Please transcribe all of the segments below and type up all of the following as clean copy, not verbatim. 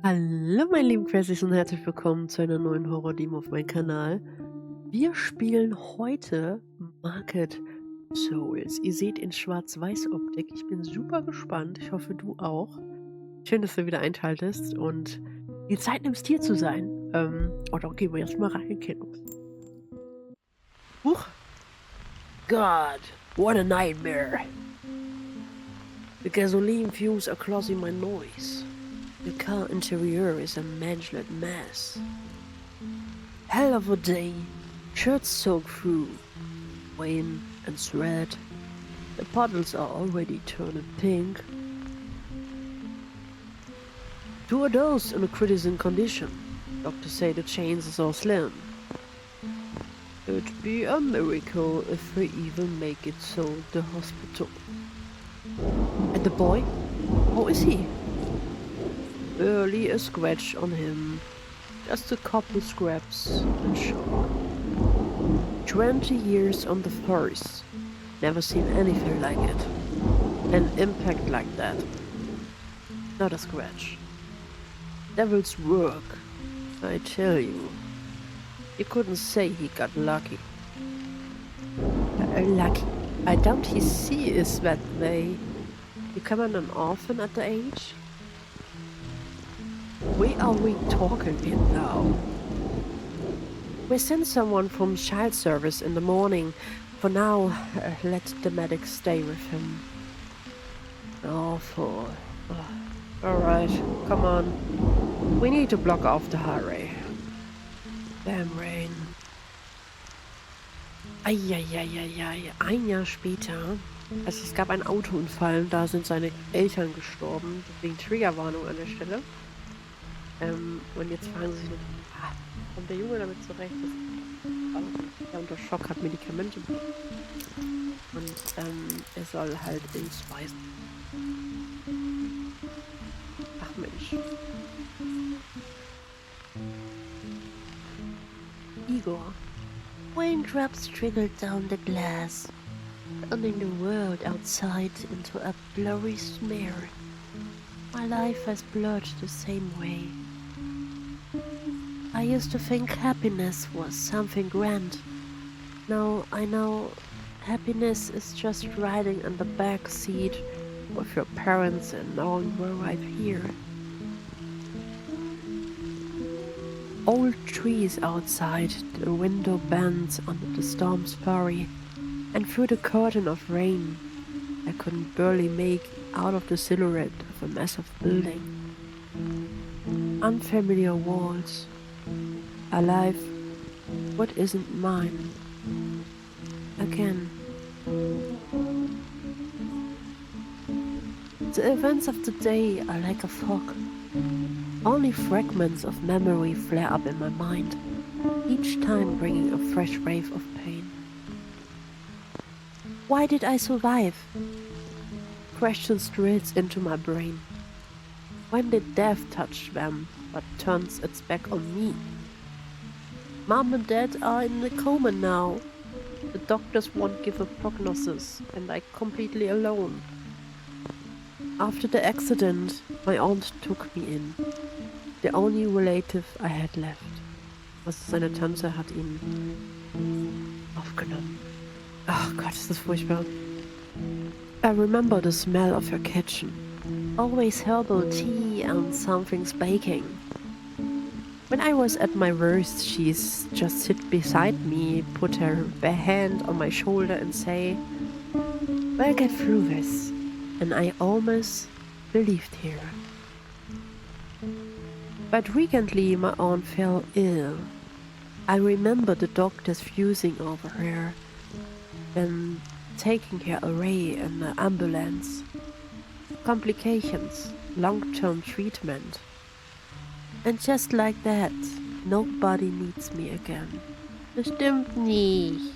Hallo meine lieben Crazies und herzlich willkommen zu einer neuen Horror-Demo auf meinem Kanal. Wir spielen heute Market Souls. Ihr seht in Schwarz-Weiß-Optik. Ich bin super gespannt. Ich hoffe, du auch. Schön, dass du wieder einschaltest und die Zeit nimmst, hier zu sein. Und dann gehen wir jetzt mal rein, Kiddos. Huch! God, what a nightmare! The gasoline fumes are causing my noise. The car interior is a mangled mess. Hell of a day. Shirts soaked through wine and sweat. The puddles are already turning pink. Two adults in a critical condition. Doctors say the chains are slim. It'd be a miracle if we even make it so the hospital. And the boy? How is he? Barely a scratch on him. Just a couple scraps and shock. 20 years on the force. Never seen anything like it. An impact like that. Not a scratch. Devil's work, I tell you. You couldn't say he got lucky. Lucky? I doubt he sees that way. Becoming an orphan at the age? Where are we talking in now? We sent someone from child service in the morning. For now, let the medics stay with him. Awful. Alright, come on. We need to block off the highway. Damn rain. Eieieiei, ein Jahr später. Also es gab einen Autounfall, da sind seine Eltern gestorben. Deswegen Triggerwarnung an der Stelle. Und jetzt fragen sie sich noch, kommt der Junge damit zurecht, dass er unter Schock hat, Medikamente und er soll halt ins Waisenheim. Ach Mensch. Igor. Raindrops trickled down the glass, turning the world outside into a blurry smear. My life has blurred the same way. I used to think happiness was something grand. Now I know happiness is just riding in the back seat with your parents and knowing we're right here. Old trees outside, the window bends under the storm's fury, and through the curtain of rain, I couldn't barely make out of the silhouette of a massive building. Unfamiliar walls. A life, what isn't mine? Again. The events of the day are like a fog. Only fragments of memory flare up in my mind, each time bringing a fresh wave of pain. Why did I survive? Questions drills into my brain. When did death touch them, but turns its back on me? Mom and Dad are in a coma now. The doctors won't give a prognosis, and I'm completely alone. After the accident, my aunt took me in. The only relative I had left. Seine Tante hat ihn aufgenommen. Oh Gott, ist das furchtbar. I remember the smell of her kitchen. Always herbal tea and something's baking. When I was at my worst, she's just sit beside me, put her bare hand on my shoulder and say, "We'll get through this." And I almost believed her. But recently my aunt fell ill. I remember the doctors fusing over her and taking her away in the ambulance. Complications, long-term treatment. And just like that, nobody needs me again. Bestimmt nicht.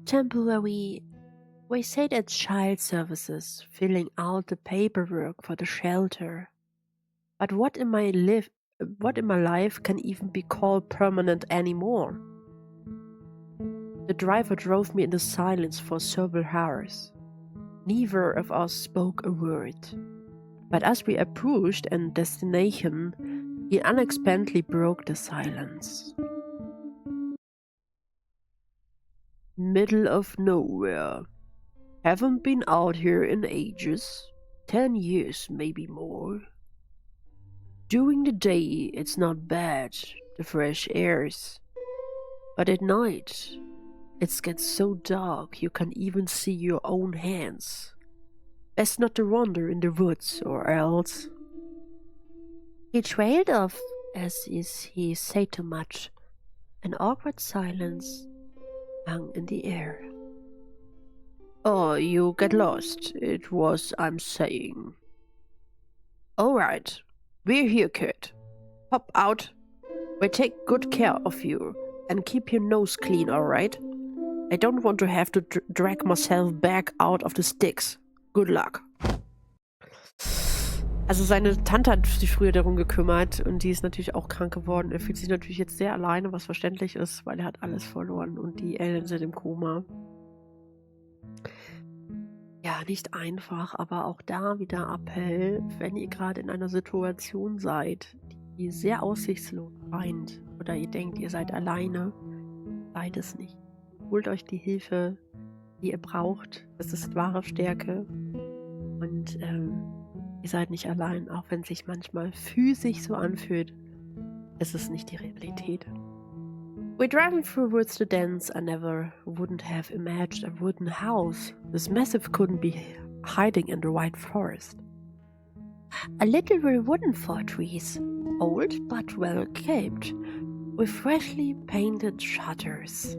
Temporary. We stayed at child services, filling out the paperwork for the shelter. But what in my life can even be called permanent anymore? The driver drove me in the silence for several hours. Neither of us spoke a word. But as we approached a destination, he unexpectedly broke the silence. Middle of nowhere. Haven't been out here in ages. 10 years, maybe more. During the day, it's not bad, the fresh airs. But at night, it gets so dark you can even see your own hands. Best not to wander in the woods, or else. He trailed off as if he said too much. An awkward silence hung in the air. Oh, you get lost. It was I'm saying. Alright, we're here, kid. Pop out. We take good care of you. And keep your nose clean, alright? I don't want to have to drag myself back out of the sticks. Good luck. Also seine Tante hat sich früher darum gekümmert und die ist natürlich auch krank geworden. Er fühlt sich natürlich jetzt sehr alleine, was verständlich ist, weil er hat alles verloren und die Eltern sind im Koma. Ja, nicht einfach, aber auch da wieder Appell, wenn ihr gerade in einer Situation seid, die sehr aussichtslos scheint oder ihr denkt, ihr seid alleine, seid es nicht. Holt euch die Hilfe, die ihr braucht. Das ist wahre Stärke. Und ihr seid nicht allein, auch wenn es sich manchmal physisch so anfühlt. Es ist nicht die Realität. We're driving through woods to dens. I never wouldn't have imagined a wooden house. This massive couldn't be hiding in the white forest. A little wooden fortress, old but well kept, with freshly painted shutters.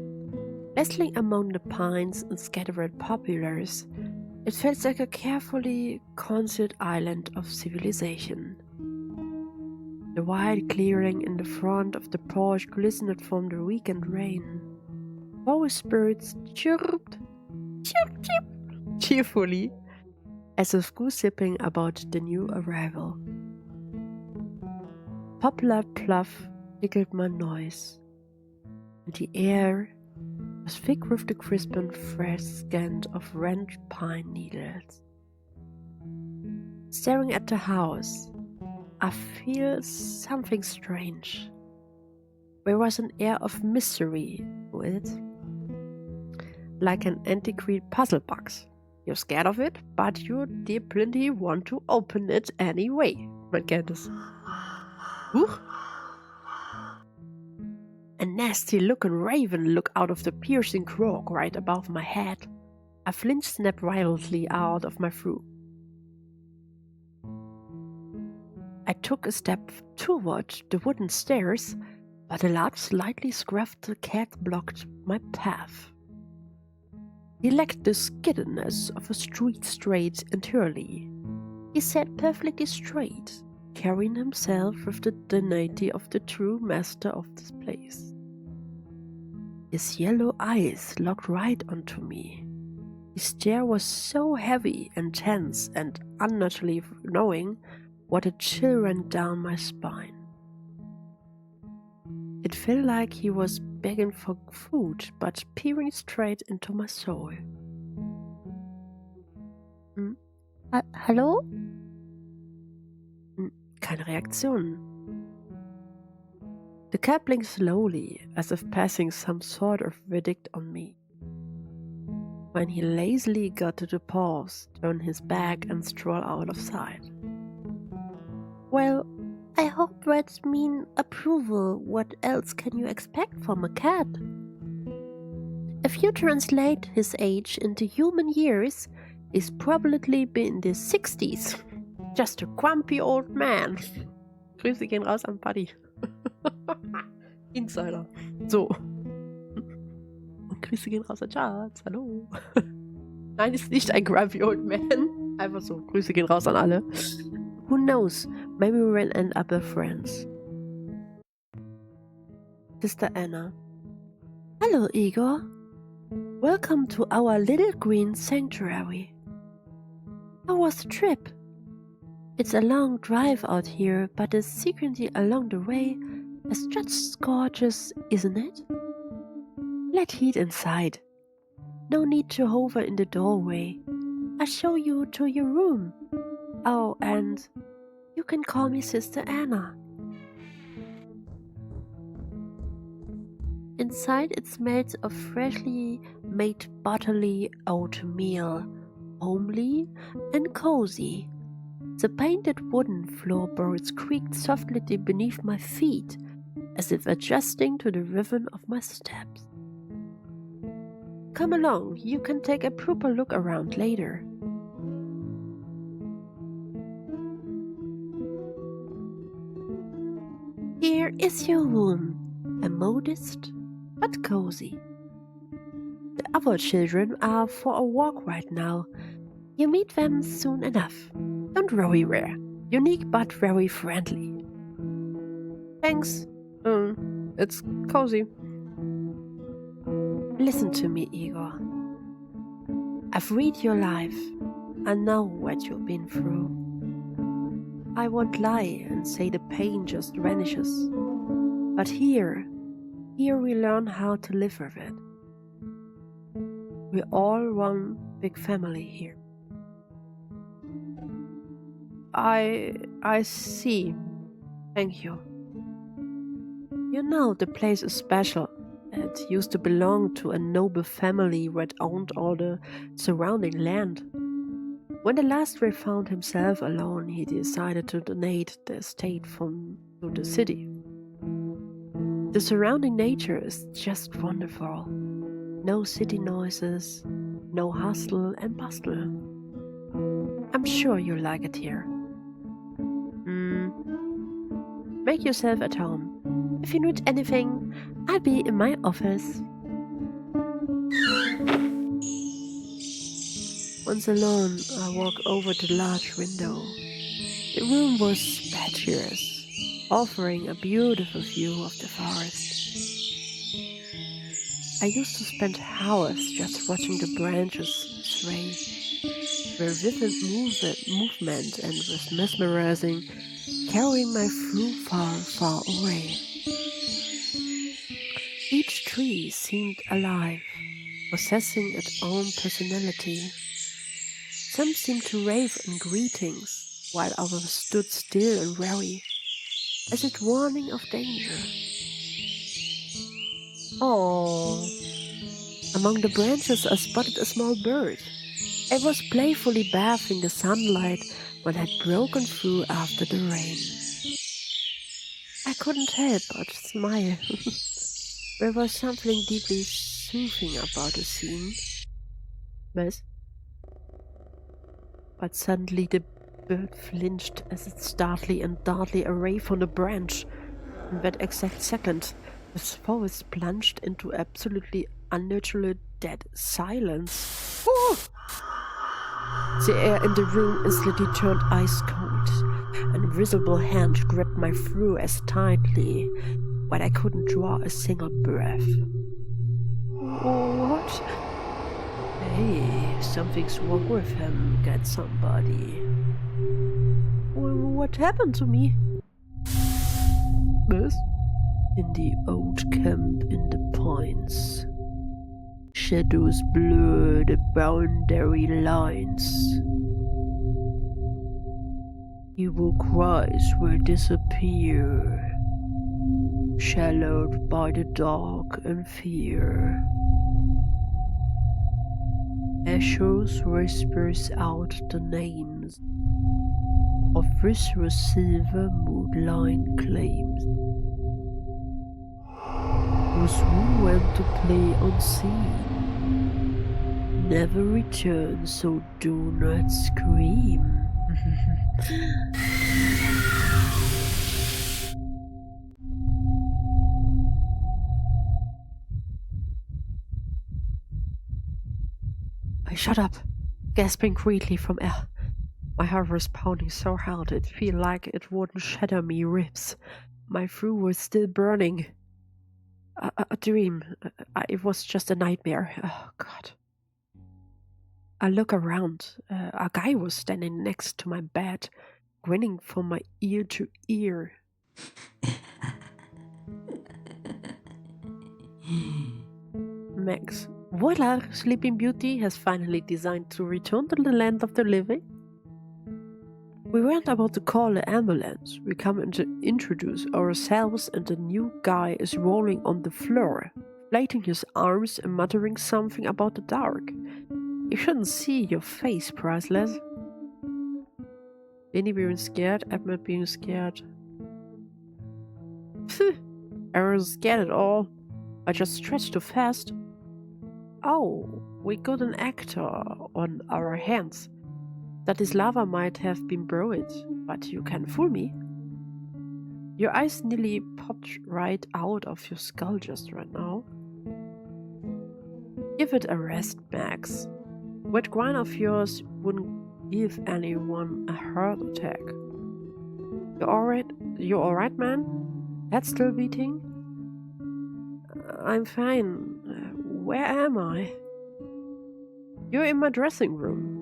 Nestling among the pines and scattered poplars, it felt like a carefully concealed island of civilization. The wide clearing in the front of the porch glistened from the weekend rain. Forest birds chirped, chirp, chirp, cheerfully, as if gossiping about the new arrival. Poplar pluff tickled my nose, and the air was thick with the crisp and fresh scent of ranch pine needles. Staring at the house, I feel something strange. There was an air of mystery to it, like an antiquated puzzle box. You're scared of it, but you deeply want to open it anyway. Man kennt es. Huch. A nasty-looking raven looked out of the piercing croak right above my head. A flint snapped violently out of my throat. I took a step toward the wooden stairs, but a large, slightly scruffed cat blocked my path. He lacked the skiddiness of a street straight entirely. He sat perfectly straight, carrying himself with the dignity of the true master of this place. His yellow eyes looked right onto me. His stare was so heavy and tense and unnaturally knowing what a chill ran down my spine. It felt like he was begging for food, but peering straight into my soul. Hallo? Keine Reaktion. The cat blinked slowly, as if passing some sort of verdict on me. When he lazily got to the paws, turned his back and strolled out of sight. Well, I hope that means approval. What else can you expect from a cat? If you translate his age into human years, he's probably been in the 60s. Just a grumpy old man. Grüße gehen raus an Buddy. Insider. So. Und Grüße gehen raus an Charles. Hallo. Nein, ist nicht ein grumpy old man. Einfach so. Grüße gehen raus an alle. Who knows? Maybe we will end up as friends. Sister Anna. Hello, Igor. Welcome to our little green sanctuary. How was the trip? It's a long drive out here, but the scenery along the way is just gorgeous, isn't it? Let's eat inside. No need to hover in the doorway. I'll show you to your room. Oh, and you can call me Sister Anna. Inside it smells of freshly made buttery oatmeal, homely and cozy. The painted wooden floorboards creaked softly beneath my feet, as if adjusting to the rhythm of my steps. Come along, you can take a proper look around later. Here is your room, a modest but cozy. The other children are for a walk right now. You meet them soon enough. Don't worry, Rare. Unique but very friendly. Thanks. It's cozy. Listen to me, Igor. I've read your life. I know what you've been through. I won't lie and say the pain just vanishes. But here we learn how to live with it. We're all one big family here. I see. Thank you. You know, the place is special. It used to belong to a noble family that owned all the surrounding land. When the last ray found himself alone, he decided to donate the estate to the city. The surrounding nature is just wonderful. No city noises, no hustle and bustle. I'm sure you'll like it here. Make yourself at home. If you need anything, I'll be in my office. Once alone, I walk over to the large window. The room was spacious, offering a beautiful view of the forest. I used to spend hours just watching the branches sway. Their vivid movement and was mesmerizing, carrying my through far, far away. Each tree seemed alive, possessing its own personality. Some seemed to rave in greetings, while others stood still and wary, as if warning of danger. Oh! Among the branches I spotted a small bird. It was playfully bathing the sunlight when it had broken through after the rain. I couldn't help but smile. There was something deeply soothing about the scene. Yes? But suddenly the bird flinched as it startled and darted away from the branch. In that exact second, the forest plunged into absolutely unnatural dead silence. Oh! The air in the room instantly turned ice cold. An invisible hand gripped my throat as tightly, but I couldn't draw a single breath. What? Hey, something's wrong with him. Get somebody. What happened to me? Yes? In the old camp in the pines. Shadows blur the boundary lines. Evil cries will disappear, shallowed by the dark and fear. Echoes whispers out the names of this receiver moonlight claims. Those who went to play unseen never return, so do not scream. I shut up, gasping quickly from air. My heart was pounding so hard it felt like it wouldn't shatter me ribs. My throat was still burning. A dream. It was just a nightmare. Oh, God. I look around. A guy was standing next to my bed, grinning from my ear to ear. Max, voila! Sleeping Beauty has finally designed to return to the land of the living. We weren't about to call the ambulance. We come in to introduce ourselves, and the new guy is rolling on the floor, flating his arms and muttering something about the dark. You shouldn't see your face, priceless. Any being scared? Admit being scared. I wasn't scared at all. I just stretched too fast. Oh, we got an actor on our hands. That this lava might have been brewed, but you can fool me. Your eyes nearly popped right out of your skull just right now. Give it a rest, Max. That grind of yours wouldn't give anyone a heart attack. You alright, man? Head still beating? I'm fine. Where am I? You're in my dressing room.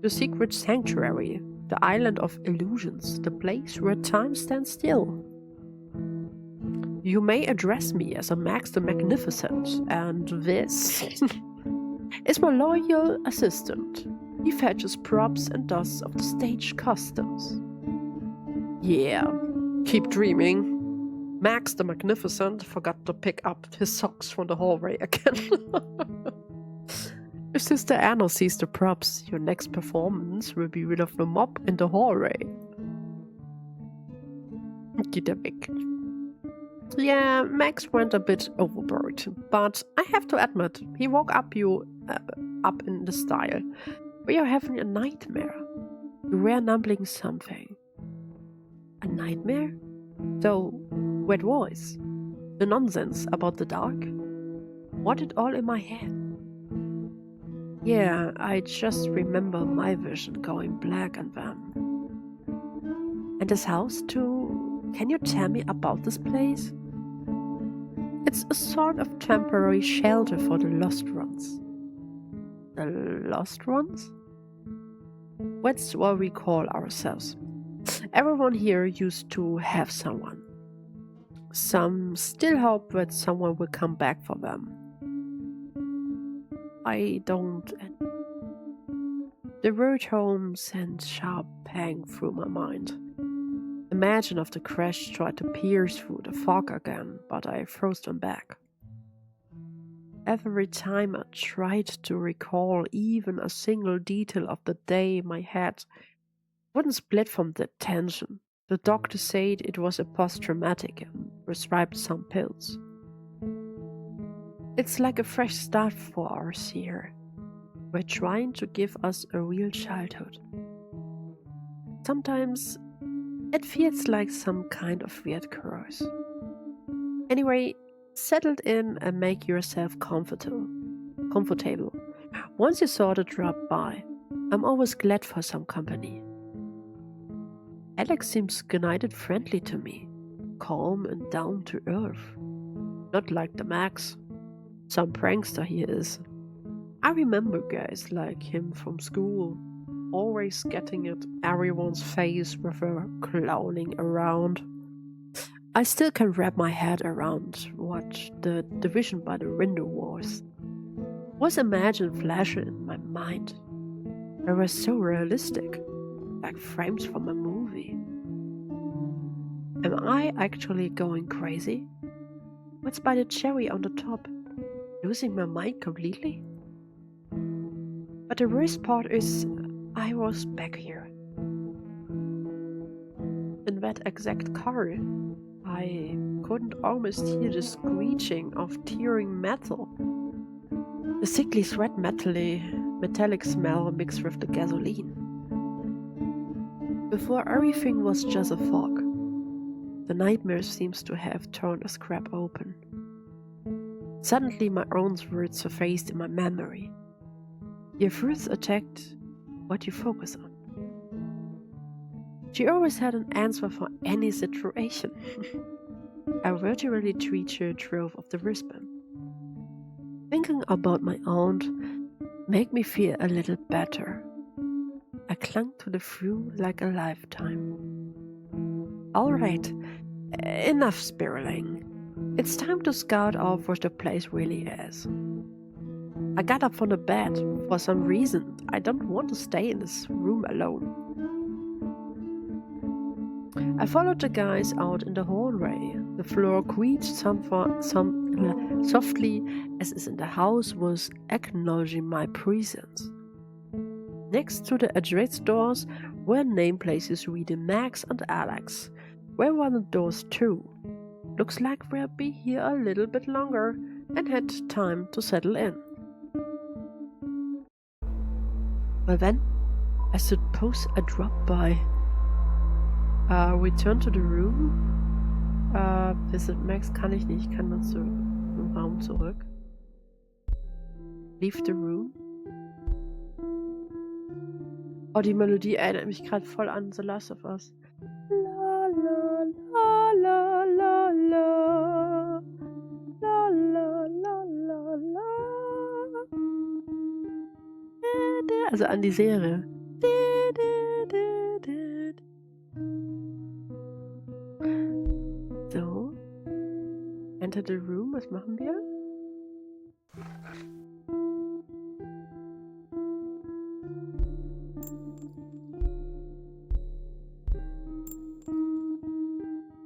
The secret sanctuary, the island of illusions, the place where time stands still. You may address me as a Max the Magnificent, and this is my loyal assistant. He fetches props and does of the stage customs. Yeah, keep dreaming. Max the Magnificent forgot to pick up his socks from the hallway again. If Sister Anna sees the props, your next performance will be rid of the mob in the hallway. Geht er weg. Yeah, Max went a bit overboard, but I have to admit, he woke up you up in the style. We are having a nightmare. You were numbling something. A nightmare? So, what voice? The nonsense about the dark? What it all in my head? Yeah, I just remember my vision going black and then. And this house too? Can you tell me about this place? It's a sort of temporary shelter for the lost ones. The lost ones? That's what we call ourselves. Everyone here used to have someone. Some still hope that someone will come back for them. I don't. The road home sent sharp pang through my mind. Imagine if the crash tried to pierce through the fog again, but I froze them back. Every time I tried to recall even a single detail of the day, my head wouldn't split from the tension. The doctor said it was a post-traumatic and prescribed some pills. It's like a fresh start for us here. We're trying to give us a real childhood. Sometimes it feels like some kind of weird curse. Anyway, settle in and make yourself comfortable. Once you sort of drop by, I'm always glad for some company. Alex seems united friendly to me, calm and down to earth. Not like the Max. Some prankster he is. I remember guys like him from school, always getting at everyone's face with a clowning around. I still can wrap my head around what the division by the window was imagined flashing in my mind. They were so realistic, like frames from a movie. Am I actually going crazy? What's by the cherry on the top? Losing my mind completely? But the worst part is, I was back here. In that exact car, I couldn't almost hear the screeching of tearing metal. The sickly sweat metallic smell mixed with the gasoline. Before everything was just a fog. The nightmare seems to have torn a scrap open. Suddenly my own words surfaced in my memory. Your first attacked what you focus on. She always had an answer for any situation. A virtually treacher trove of the wristband. Thinking about my aunt made me feel a little better. I clung to the fruit like a lifetime. Alright, enough spiraling. It's time to scout out what the place really is. I got up from the bed. For some reason, I don't want to stay in this room alone. I followed the guys out in the hallway. The floor creaked softly as if the house was acknowledging my presence. Next to the address doors were nameplaces reading Max and Alex. Where were the doors too? Looks like we'll be here a little bit longer and had time to settle in. Well then, I suppose I dropped by. Return to the room. Visit Max kann ich nicht. Ich kann nur im Raum zurück. Leave the room. Oh, die Melodie erinnert mich gerade voll an The Last of Us. La la la la la la. La la la la la. Also an die Serie. So. Enter the room. Was machen wir?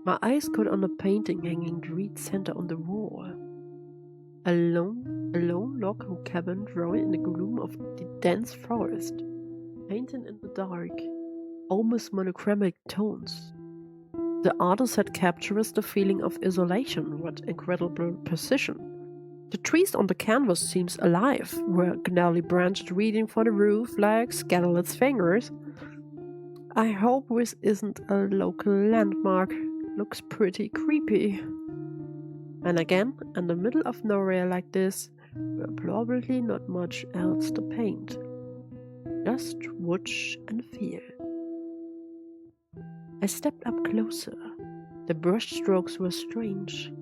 My eyes caught on a painting hanging dead center on the wall. A lone log cabin drawing in the gloom of the dense forest, painted in the dark, almost monochromatic tones. The artist had captured the feeling of isolation with incredible precision. The trees on the canvas seems alive, were gnarly branches reaching for the roof like scattered fingers. I hope this isn't a local landmark. Looks pretty creepy. And again, in the middle of nowhere like this, were probably not much else to paint. Just watch and feel. I stepped up closer. The brush strokes were strange.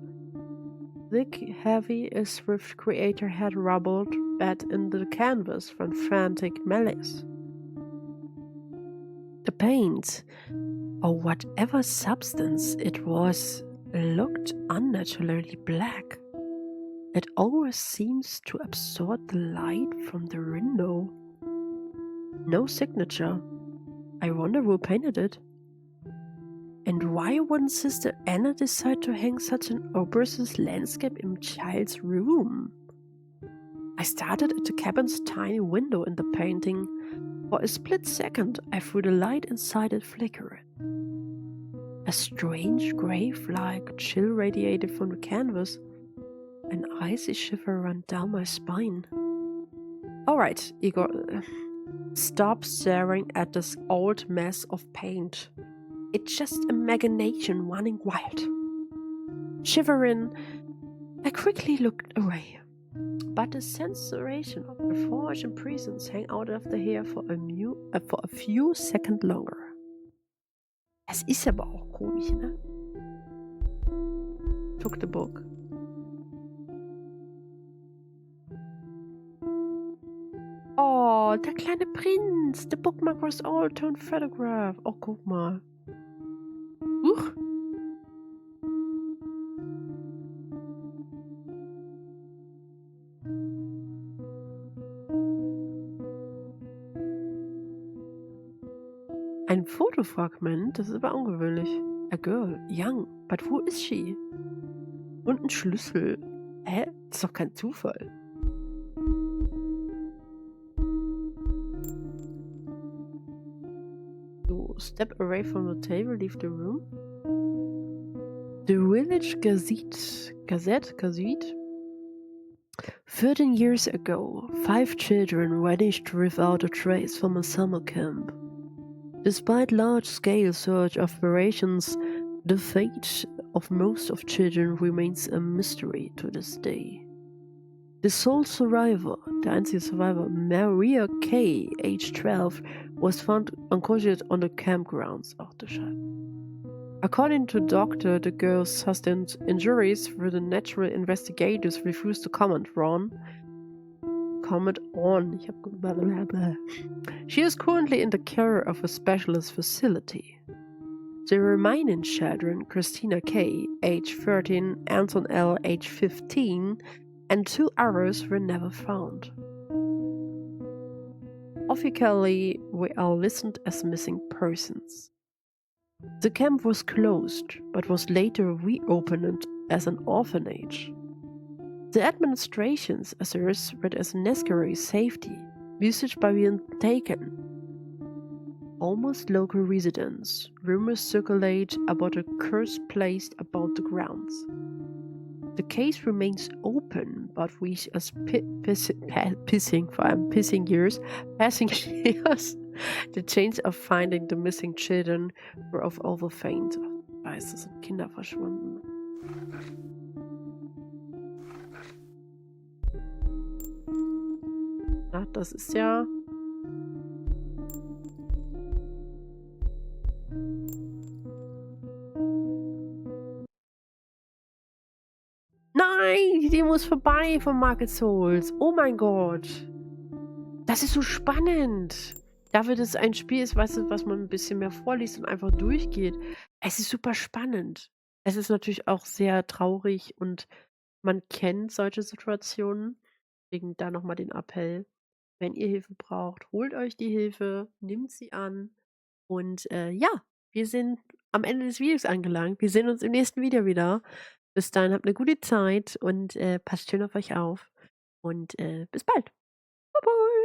Thick, heavy, as if creator had rubbled back in the canvas from frantic malice. The paint, or whatever substance it was, looked unnaturally black. It always seems to absorb the light from the window. No signature. I wonder who painted it. And why wouldn't Sister Anna decide to hang such an oversized landscape in child's room? I started at the cabin's tiny window in the painting. For a split second, I threw the light inside it flickering. A strange grave-like chill radiated from the canvas. An icy shiver ran down my spine. Alright, Igor, stop staring at this old mess of paint. It's just imagination running wild. Shivering, I quickly looked away. But the sensation of the forge and prisons hang out of the hair for a few seconds longer. Es ist aber auch komisch, ne? Took the book. Oh, der kleine Prinz. The bookmark was all turned photograph. Oh, guck mal. Huch. Ein Fotofragment, das ist aber ungewöhnlich. A girl, young, but who is she? Und ein Schlüssel. Hä? Das ist doch kein Zufall. So, step away from the table, leave the room. The Village Gazette. 13 years ago, 5 children vanished without a trace from a summer camp. Despite large-scale search operations, the fate of most of children remains a mystery to this day. The sole survivor, der einzige Survivor, Maria Kay, age 12, was found unconscious on the campgrounds. Ach du Scheiße. According to doctor, the girl sustained injuries where the natural investigators refused to comment on. She is currently in the care of a specialist facility. The remaining children, Christina K., age 13, Anton L., age 15, and 2 others were never found. Officially, we are listed as missing persons. The camp was closed, but was later reopened as an orphanage. The administration's asserts read as necessary safety, usage by being taken. Almost local residents, rumors circulate about a curse placed about the grounds. The case remains open, but we as pissing years, passing years, the chance of finding the missing children were of overfaint. Es sind Kinder verschwunden. Na, das ist ja. Nein, die Demo ist vorbei von Market Souls. Oh mein Gott. Das ist so spannend. Dafür, dass es ein Spiel ist, weißt du, was man ein bisschen mehr vorliest und einfach durchgeht. Es ist super spannend. Es ist natürlich auch sehr traurig und man kennt solche Situationen. Deswegen da nochmal den Appell. Wenn ihr Hilfe braucht, holt euch die Hilfe, nimmt sie an. Und ja, wir sind am Ende des Videos angelangt. Wir sehen uns im nächsten Video wieder. Bis dahin habt eine gute Zeit und passt schön auf euch auf. Und bis bald. Bye bye.